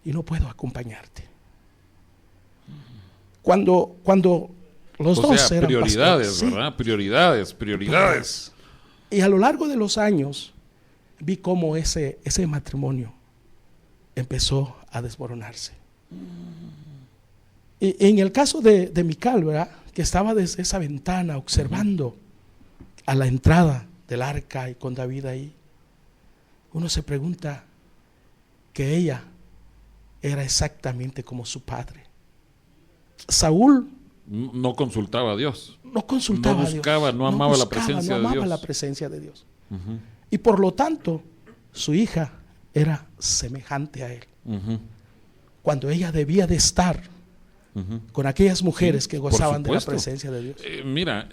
[SPEAKER 2] y no puedo acompañarte. Cuando los dos eran
[SPEAKER 1] prioridades,
[SPEAKER 2] pastores,
[SPEAKER 1] ¿verdad? Sí. Prioridades.
[SPEAKER 2] Y a lo largo de los años vi cómo ese matrimonio empezó a desmoronarse. Y en el caso de Mical, ¿verdad?, que estaba desde esa ventana observando a la entrada del arca y con David ahí, uno se pregunta que ella era exactamente como su padre. Saúl
[SPEAKER 1] no consultaba a Dios.
[SPEAKER 2] No consultaba
[SPEAKER 1] no buscaba,
[SPEAKER 2] a Dios.
[SPEAKER 1] No amaba la presencia de Dios.
[SPEAKER 2] No amaba la presencia de Dios. Y por lo tanto, su hija era semejante a él. Cuando ella debía de estar con aquellas mujeres que gozaban de la presencia de Dios.
[SPEAKER 1] Mira,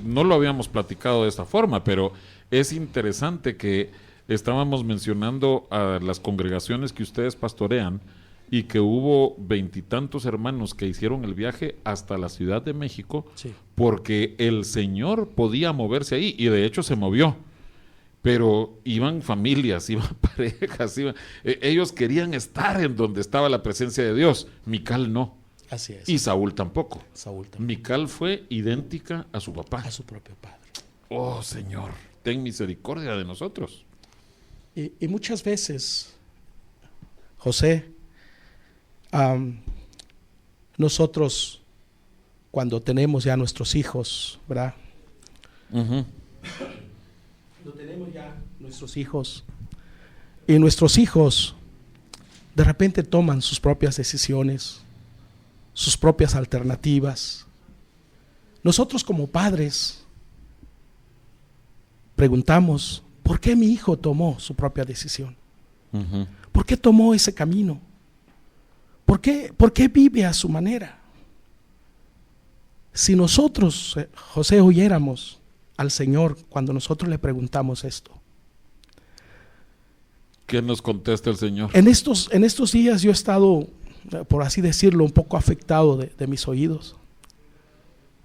[SPEAKER 1] no lo habíamos platicado de esta forma, pero es interesante que estábamos mencionando a las congregaciones que ustedes pastorean y que hubo 20 y tantos hermanos que hicieron el viaje hasta la Ciudad de México, porque el Señor podía moverse ahí, y de hecho se movió. Pero iban familias, iban parejas, ellos querían estar en donde estaba la presencia de Dios. Mical no.
[SPEAKER 2] Así es.
[SPEAKER 1] Y Saúl tampoco.
[SPEAKER 2] Saúl tampoco.
[SPEAKER 1] Mical fue idéntica a su papá.
[SPEAKER 2] A su propio padre.
[SPEAKER 1] Oh, Señor, ten misericordia de nosotros.
[SPEAKER 2] Y muchas veces, José, nosotros, cuando tenemos ya nuestros hijos, ¿verdad? Cuando tenemos ya nuestros hijos, y nuestros hijos de repente toman sus propias decisiones, sus propias alternativas. Nosotros como padres preguntamos, ¿por qué mi hijo tomó su propia decisión?
[SPEAKER 1] Ujú.
[SPEAKER 2] ¿Por qué tomó ese camino? ¿Por qué vive a su manera? Si nosotros, José, oyéramos al Señor cuando nosotros le preguntamos esto.
[SPEAKER 1] ¿Qué nos contesta el Señor?
[SPEAKER 2] En estos días yo he estado, por así decirlo, un poco afectado de mis oídos.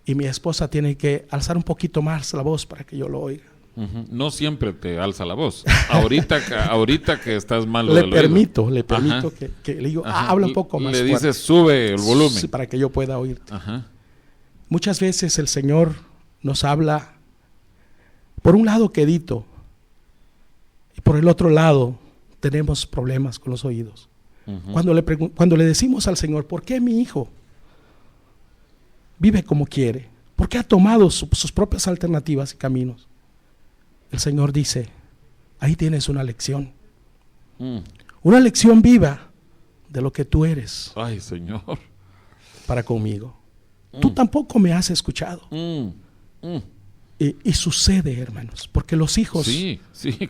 [SPEAKER 2] Y mi esposa tiene que alzar un poquito más la voz para que yo lo oiga.
[SPEAKER 1] Ujú. No siempre te alza la voz. Ahorita que estás mal
[SPEAKER 2] Le
[SPEAKER 1] del oído.
[SPEAKER 2] permito
[SPEAKER 1] Ajá.
[SPEAKER 2] que le digo,
[SPEAKER 1] Ajá.
[SPEAKER 2] habla un poco más
[SPEAKER 1] Le
[SPEAKER 2] fuerte.
[SPEAKER 1] dices, sube el volumen.
[SPEAKER 2] Sí, para que yo pueda oírte.
[SPEAKER 1] Ajá.
[SPEAKER 2] Muchas veces el Señor nos habla, por un lado quedito, y por el otro lado tenemos problemas con los oídos.
[SPEAKER 1] Ujú.
[SPEAKER 2] Cuando le decimos al Señor, ¿por qué mi hijo vive como quiere? ¿Por qué ha tomado sus propias alternativas y caminos? El Señor dice, ahí tienes una lección.
[SPEAKER 1] Mm.
[SPEAKER 2] Una lección viva de lo que tú eres
[SPEAKER 1] Ay, Señor.
[SPEAKER 2] para conmigo. Tú tampoco me has escuchado.
[SPEAKER 1] Mm. Mm.
[SPEAKER 2] Y sucede, hermanos, porque los hijos
[SPEAKER 1] Sí,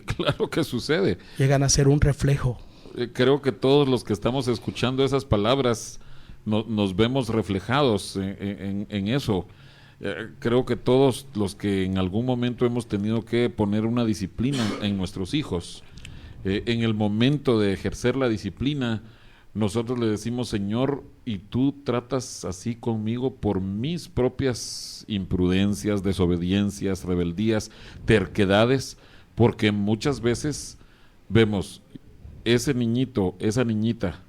[SPEAKER 1] claro que sucede.
[SPEAKER 2] llegan a ser un reflejo.
[SPEAKER 1] Creo que todos los que estamos escuchando esas palabras nos vemos reflejados en eso. Creo que todos los que en algún momento hemos tenido que poner una disciplina en nuestros hijos, en el momento de ejercer la disciplina, nosotros le decimos, Señor, y tú tratas así conmigo por mis propias imprudencias, desobediencias, rebeldías, terquedades, porque muchas veces vemos, ese niñito, esa niñita,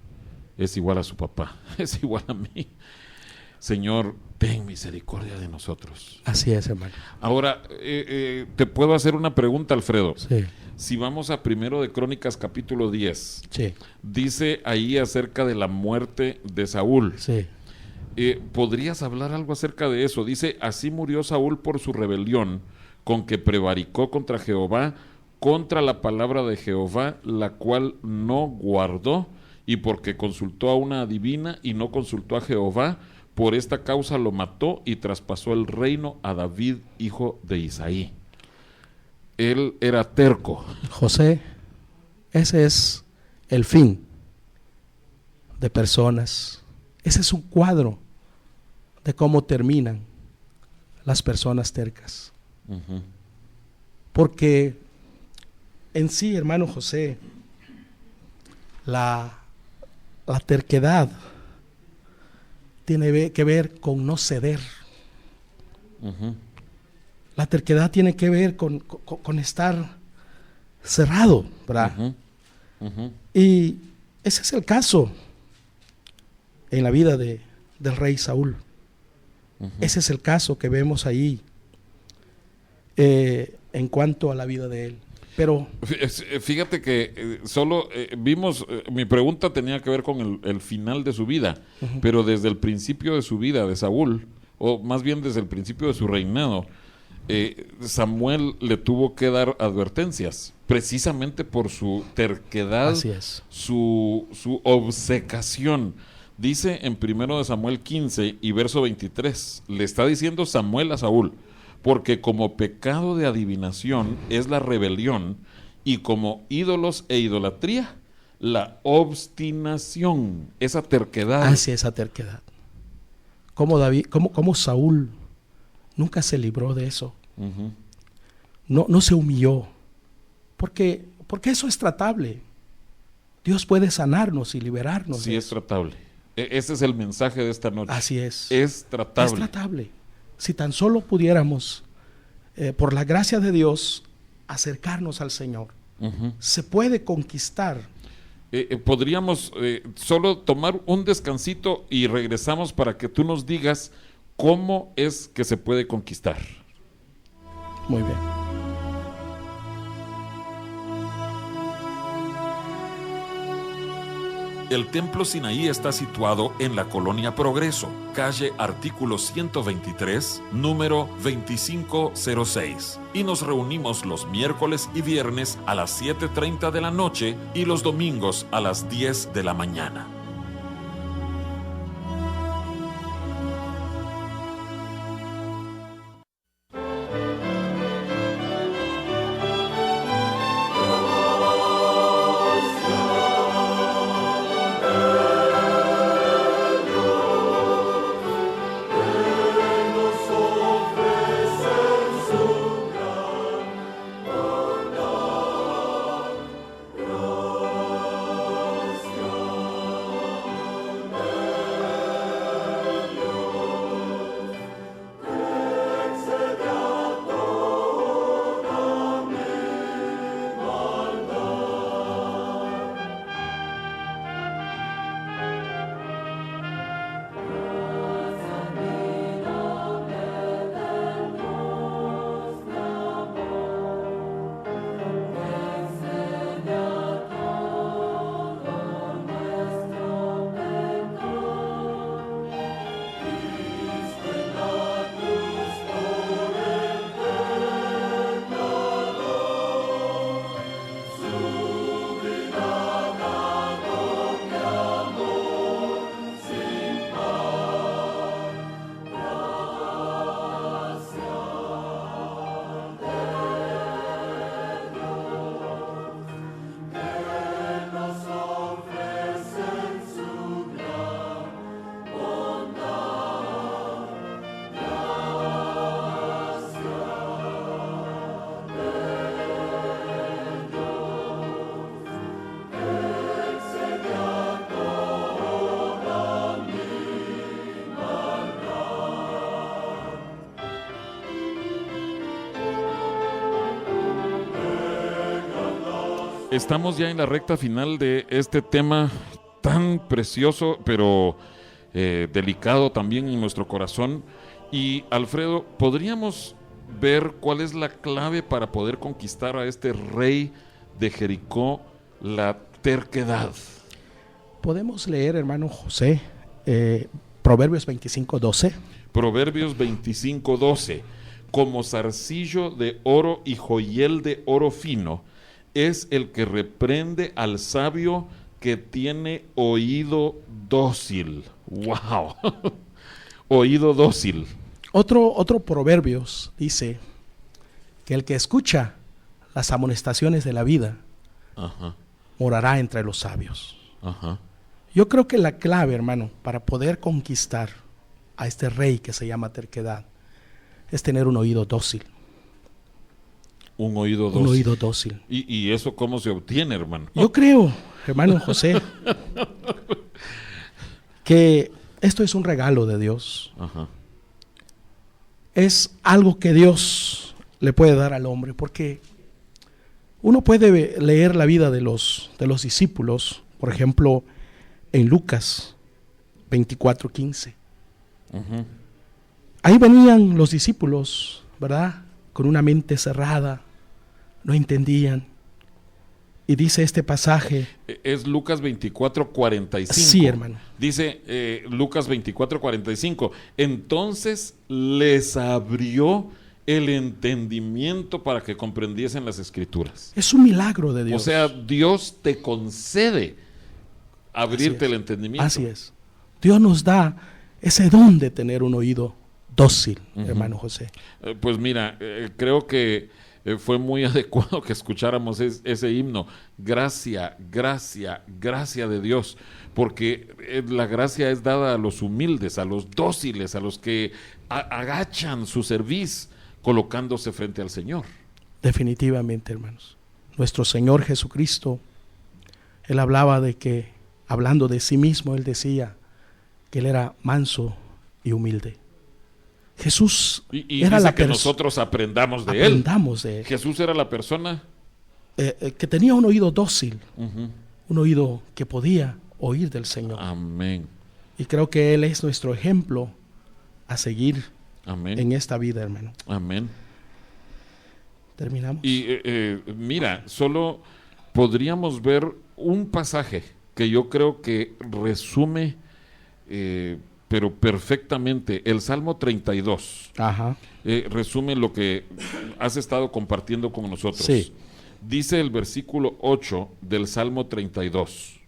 [SPEAKER 1] es igual a su papá, es igual a mí. Señor, ten misericordia de nosotros.
[SPEAKER 2] Así es, hermano.
[SPEAKER 1] Ahora, te puedo hacer una pregunta, Alfredo.
[SPEAKER 2] Sí,
[SPEAKER 1] Si vamos a 1 de Crónicas capítulo 10,
[SPEAKER 2] sí,
[SPEAKER 1] dice ahí acerca de la muerte de Saúl.
[SPEAKER 2] sí.
[SPEAKER 1] ¿Podrías hablar algo acerca de eso? Dice, así murió Saúl por su rebelión, con que prevaricó contra Jehová, contra la palabra de Jehová, la cual no guardó, y porque consultó a una adivina y no consultó a Jehová, por esta causa lo mató y traspasó el reino a David, hijo de Isaí. Él era terco.
[SPEAKER 2] José, ese es el fin de personas. Ese es un cuadro de cómo terminan las personas tercas.
[SPEAKER 1] Ujú.
[SPEAKER 2] Porque en sí, hermano José, la terquedad tiene que ver con no ceder.
[SPEAKER 1] Ujú.
[SPEAKER 2] La terquedad tiene que ver con estar cerrado, ¿verdad?
[SPEAKER 1] Ujú. Ujú.
[SPEAKER 2] Y ese es el caso en la vida del rey Saúl.
[SPEAKER 1] Ujú.
[SPEAKER 2] Ese es el caso que vemos ahí en cuanto a la vida de él. Pero
[SPEAKER 1] Fíjate que solo vimos, mi pregunta tenía que ver con el final de su vida, pero desde el principio de su vida de Saúl, o más bien desde el principio de su reinado, Samuel le tuvo que dar advertencias, precisamente por su terquedad,
[SPEAKER 2] así es.
[SPEAKER 1] su obcecación. Dice en 1 de Samuel 15 y verso 23, le está diciendo Samuel a Saúl, porque como pecado de adivinación es la rebelión, y como ídolos e idolatría, la obstinación, esa terquedad.
[SPEAKER 2] Hacia esa terquedad. Como Saúl nunca se libró de eso.
[SPEAKER 1] Ujú.
[SPEAKER 2] No se humilló. Porque eso es tratable. Dios puede sanarnos y liberarnos.
[SPEAKER 1] Sí,
[SPEAKER 2] de
[SPEAKER 1] es
[SPEAKER 2] eso.
[SPEAKER 1] tratable. Ese es el mensaje de esta noche.
[SPEAKER 2] Así es.
[SPEAKER 1] Es tratable.
[SPEAKER 2] Es tratable. Si tan solo pudiéramos, por la gracia de Dios, acercarnos al Señor,
[SPEAKER 1] Ujú.
[SPEAKER 2] se puede conquistar.
[SPEAKER 1] Podríamos solo tomar un descansito y regresamos para que tú nos digas cómo es que se puede conquistar.
[SPEAKER 2] Muy bien.
[SPEAKER 1] El Templo Sinaí está situado en la Colonia Progreso, calle Artículo 123, número 2506. Y nos reunimos los miércoles y viernes a las 7:30 de la noche y los domingos a las 10 de la mañana. Estamos ya en la recta final de este tema tan precioso, pero delicado también en nuestro corazón. Y Alfredo, ¿podríamos ver cuál es la clave para poder conquistar a este rey de Jericó? La terquedad.
[SPEAKER 2] Podemos leer, hermano José, Proverbios 25:12.
[SPEAKER 1] Proverbios 25:12. Como zarcillo de oro y joyel de oro fino es el que reprende al sabio que tiene oído dócil. ¡Wow! Oído dócil.
[SPEAKER 2] Otro Proverbios dice que el que escucha las amonestaciones de la vida
[SPEAKER 1] Ajá.
[SPEAKER 2] morará entre los sabios.
[SPEAKER 1] Ajá.
[SPEAKER 2] Yo creo que la clave, hermano, para poder conquistar a este rey que se llama terquedad es tener un oído dócil.
[SPEAKER 1] Un oído dócil.
[SPEAKER 2] Un oído dócil.
[SPEAKER 1] ¿Y eso cómo se obtiene, hermano?
[SPEAKER 2] Yo creo, hermano José, que esto es un regalo de Dios.
[SPEAKER 1] Ajá.
[SPEAKER 2] Es algo que Dios le puede dar al hombre, porque uno puede leer la vida de los discípulos, por ejemplo, en Lucas 24:15.
[SPEAKER 1] Ujú.
[SPEAKER 2] Ahí venían los discípulos, ¿verdad?, con una mente cerrada, no entendían. Y dice este pasaje.
[SPEAKER 1] Es Lucas 24:45.
[SPEAKER 2] Sí, hermano.
[SPEAKER 1] Dice Lucas 24:45. Entonces les abrió el entendimiento para que comprendiesen las escrituras.
[SPEAKER 2] Es un milagro de Dios.
[SPEAKER 1] O sea, Dios te concede abrirte el entendimiento.
[SPEAKER 2] Así es. Dios nos da ese don de tener un oído dócil,
[SPEAKER 1] Ujú.
[SPEAKER 2] hermano José.
[SPEAKER 1] Pues mira, creo que fue muy adecuado que escucháramos ese himno. Gracia, gracia, gracia de Dios. Porque la gracia es dada a los humildes, a los dóciles, a los que agachan su cerviz colocándose frente al Señor.
[SPEAKER 2] Definitivamente, hermanos. Nuestro Señor Jesucristo, Él hablaba de que, hablando de sí mismo, Él decía que Él era manso y humilde. Jesús
[SPEAKER 1] Y
[SPEAKER 2] era
[SPEAKER 1] dice
[SPEAKER 2] la
[SPEAKER 1] que
[SPEAKER 2] persona.
[SPEAKER 1] nosotros aprendamos de Él.
[SPEAKER 2] Aprendamos de Él.
[SPEAKER 1] Jesús era la persona.
[SPEAKER 2] Que tenía un oído dócil,
[SPEAKER 1] Ujú.
[SPEAKER 2] un oído que podía oír del Señor.
[SPEAKER 1] Amén.
[SPEAKER 2] Y creo que Él es nuestro ejemplo a seguir
[SPEAKER 1] Amén.
[SPEAKER 2] en esta vida, hermano.
[SPEAKER 1] Amén.
[SPEAKER 2] Terminamos.
[SPEAKER 1] Y mira, solo podríamos ver un pasaje que yo creo que resume, pero perfectamente, el Salmo 32.
[SPEAKER 2] Ajá.
[SPEAKER 1] Resume lo que has estado compartiendo con nosotros.
[SPEAKER 2] Sí.
[SPEAKER 1] Dice el versículo 8 del Salmo 32.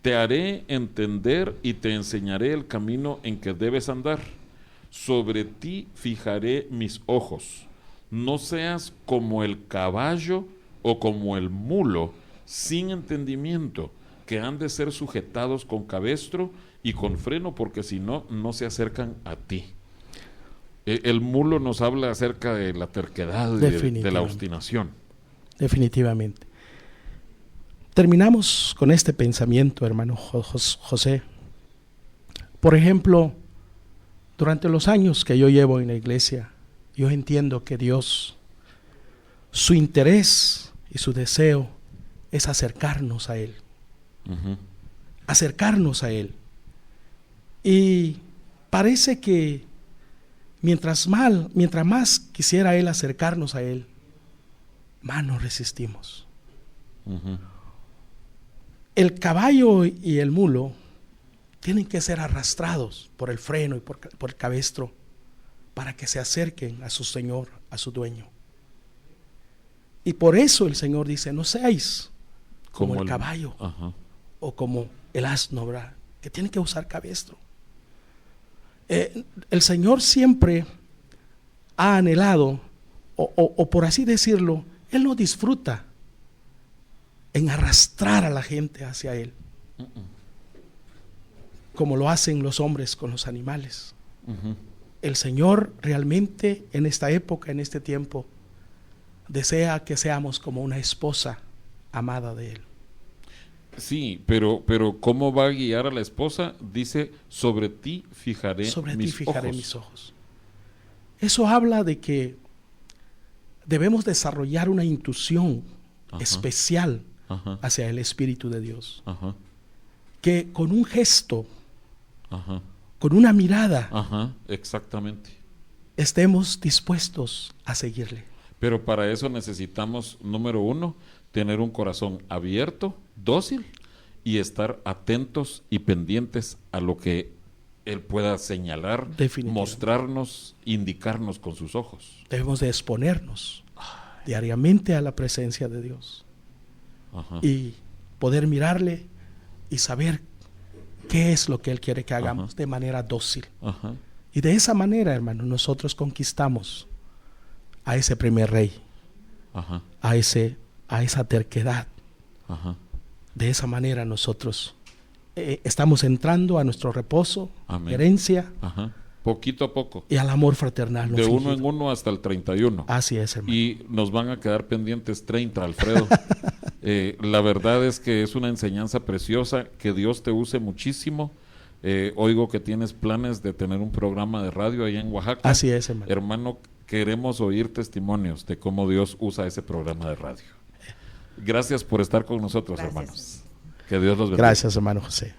[SPEAKER 1] Te haré entender y te enseñaré el camino en que debes andar. Sobre ti fijaré mis ojos. No seas como el caballo o como el mulo sin entendimiento, que han de ser sujetados con cabestro y con freno, porque si no, no se acercan a ti. El mulo nos habla acerca de la terquedad y de la obstinación.
[SPEAKER 2] Definitivamente. Terminamos con este pensamiento, hermano José. Por ejemplo, durante los años que yo llevo en la iglesia, yo entiendo que Dios, su interés y su deseo es acercarnos a Él. Acercarnos a Él. Y parece que mientras más quisiera Él acercarnos a Él, más nos resistimos. El caballo y el mulo tienen que ser arrastrados por el freno y por el cabestro para que se acerquen a su Señor, a su dueño. Y por eso el Señor dice, no seáis como el caballo o como el asno, ¿verdad? Que tiene que usar cabestro. El Señor siempre ha anhelado, o por así decirlo, Él no disfruta en arrastrar a la gente hacia Él, como lo hacen los hombres con los animales. El Señor realmente en esta época, en este tiempo, desea que seamos como una esposa amada de Él.
[SPEAKER 1] Sí, pero ¿cómo va a guiar a la esposa? Dice, sobre ti fijaré mis ojos. Eso habla de que debemos desarrollar una intuición especial hacia el Espíritu de Dios. Que con un gesto, con una mirada, exactamente,
[SPEAKER 2] estemos dispuestos a seguirle.
[SPEAKER 1] Pero para eso necesitamos, número 1, tener un corazón abierto, dócil, y estar atentos y pendientes a lo que Él pueda señalar, mostrarnos, indicarnos con sus ojos.
[SPEAKER 2] Debemos de exponernos diariamente a la presencia de Dios y poder mirarle y saber qué es lo que Él quiere que hagamos de manera dócil. Y de esa manera, hermano, nosotros conquistamos a ese primer rey, a esa terquedad. De esa manera nosotros estamos entrando a nuestro reposo, herencia,
[SPEAKER 1] poquito a poco,
[SPEAKER 2] y al amor fraternal.
[SPEAKER 1] De uno en uno hasta el 31.
[SPEAKER 2] Así es, hermano.
[SPEAKER 1] Y nos van a quedar pendientes 30, Alfredo. La verdad es que es una enseñanza preciosa, que Dios te use muchísimo. Oigo que tienes planes de tener un programa de radio allá en Oaxaca.
[SPEAKER 2] Así es, hermano.
[SPEAKER 1] Hermano, queremos oír testimonios de cómo Dios usa ese programa de radio. Gracias por estar con nosotros, hermanos. Que Dios los bendiga.
[SPEAKER 2] Gracias, hermano José.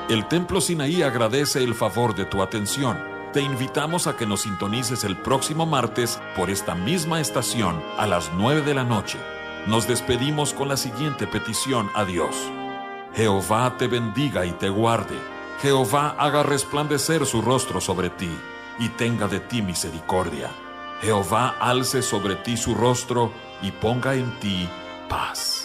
[SPEAKER 1] El Templo Sinaí agradece el favor de tu atención. Te invitamos a que nos sintonices el próximo martes por esta misma estación a las 9 de la noche. Nos despedimos con la siguiente petición a Dios. Jehová te bendiga y te guarde. Jehová haga resplandecer su rostro sobre ti y tenga de ti misericordia. Jehová alce sobre ti su rostro y ponga en ti paz.